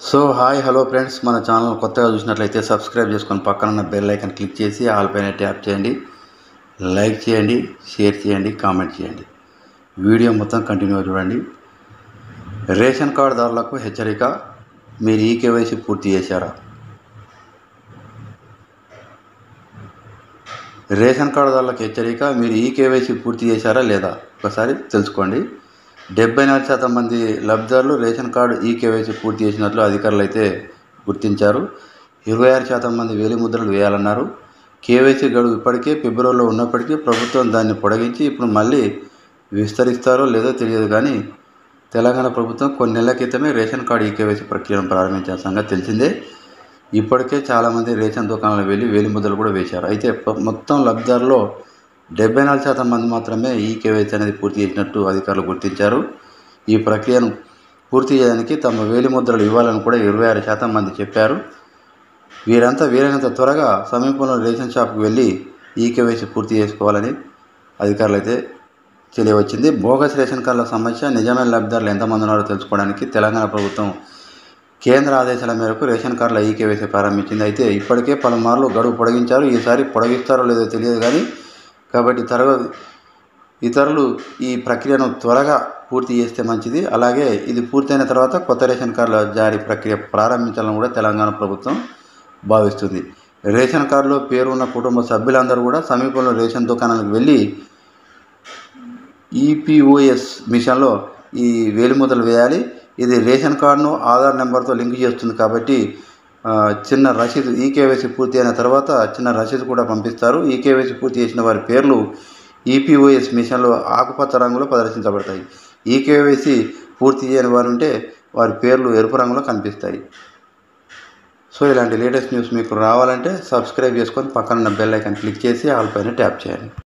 Hi hello friends, మన channel కొత్తగా చూసినట్లయితే సబ్స్క్రైబ్ చేసుకొని పక్కన ఉన్న బెల్ ఐకాన్ క్లిక్ చేసి ఆల్ పైన ట్యాప్ చేయండి. లైక్ చేయండి, షేర్ చేయండి, కామెంట్ చేయండి. వీడియో మొత్తం కంటిన్యూగా చూడండి. రేషన్ కార్డుదారులకు హెచ్చరిక, మీరు ఈకేవైసీ పూర్తి చేశారా? రేషన్ కార్డుదారులకు హెచ్చరిక, మీరు ఈకేవైసీ పూర్తి చేశారా లేదా ఒకసారి తెలుసుకోండి. 74% మంది లబ్ధిదారులు రేషన్ కార్డు ఈకేవైసీ పూర్తి చేసినట్లు అధికారులు అయితే గుర్తించారు. 26% మంది వేలిముద్రలు వేయాలన్నారు. కేవైసీ గడువు ఇప్పటికే ఫిబ్రవరిలో ఉన్నప్పటికీ ప్రభుత్వం దాన్ని పొడిగించి ఇప్పుడు మళ్ళీ విస్తరిస్తారో లేదో తెలియదు. కానీ తెలంగాణ ప్రభుత్వం కొన్ని నెలల క్రితమే రేషన్ కార్డు ఈకేవైసీ ప్రక్రియను ప్రారంభించిన సంగతి తెలిసిందే. ఇప్పటికే చాలామంది రేషన్ దుకాణాలకు వెళ్ళి వేలిముద్రలు కూడా వేశారు. అయితే మొత్తం లబ్ధిదారులో 74% మంది మాత్రమే ఈకేవైసీ అనేది పూర్తి చేసినట్టు అధికారులు గుర్తించారు. ఈ ప్రక్రియను పూర్తి చేయడానికి తమ వేలిముద్రలు ఇవ్వాలని కూడా 26% మంది చెప్పారు. వీరంతా వీలైనంత త్వరగా సమీపంలో రేషన్ షాప్కి వెళ్ళి ఈకేవైసీ పూర్తి చేసుకోవాలని అధికారులు అయితే తెలియవచ్చింది. బోగస్ రేషన్ కార్డుల సమస్య, నిజమైన లబ్ధిదారులు ఎంతమంది ఉన్నారో తెలుసుకోవడానికి తెలంగాణ ప్రభుత్వం కేంద్ర ఆదేశాల మేరకు రేషన్ కార్డుల ఈకేవైసీ ప్రారంభించింది. అయితే ఇప్పటికే పలుమార్లు గడువు పొడిగించారు. ఈసారి పొడిగిస్తారో లేదో తెలియదు కానీ కాబట్టి ఇతరులు ఈ ప్రక్రియను త్వరగా పూర్తి చేస్తే మంచిది. అలాగే ఇది పూర్తయిన తర్వాత కొత్త రేషన్ కార్డుల జారీ ప్రక్రియ ప్రారంభించాలని కూడా తెలంగాణ ప్రభుత్వం భావిస్తుంది. రేషన్ కార్డులో పేరు ఉన్న కుటుంబ సభ్యులందరూ కూడా సమీపంలో రేషన్ దుకాణాలకు వెళ్ళి ఈపీఓఎస్ మిషన్లో ఈ వేలిముద్రలు వేయాలి. ఇది రేషన్ కార్డును ఆధార్ నెంబర్తో లింక్ చేస్తుంది కాబట్టి చిన్న రసీదు, ఈకేవైసీ పూర్తి అయిన తర్వాత చిన్న రసీదు కూడా పంపిస్తారు. ఈకేవైసీ పూర్తి చేసిన వారి పేర్లు ఈపీఓఎస్ మిషన్లో ఆకుపచ్చ రంగులో ప్రదర్శించబడతాయి. ఈకేవైసీ పూర్తి చేయని వారు ఉంటే వారి పేర్లు ఎరుపు రంగులో కనిపిస్తాయి. ఇలాంటి లేటెస్ట్ న్యూస్ మీకు రావాలంటే సబ్స్క్రైబ్ చేసుకొని పక్కన బెల్ ఐకాన్ క్లిక్ చేసి ఆల్ పైన ట్యాప్ చేయండి.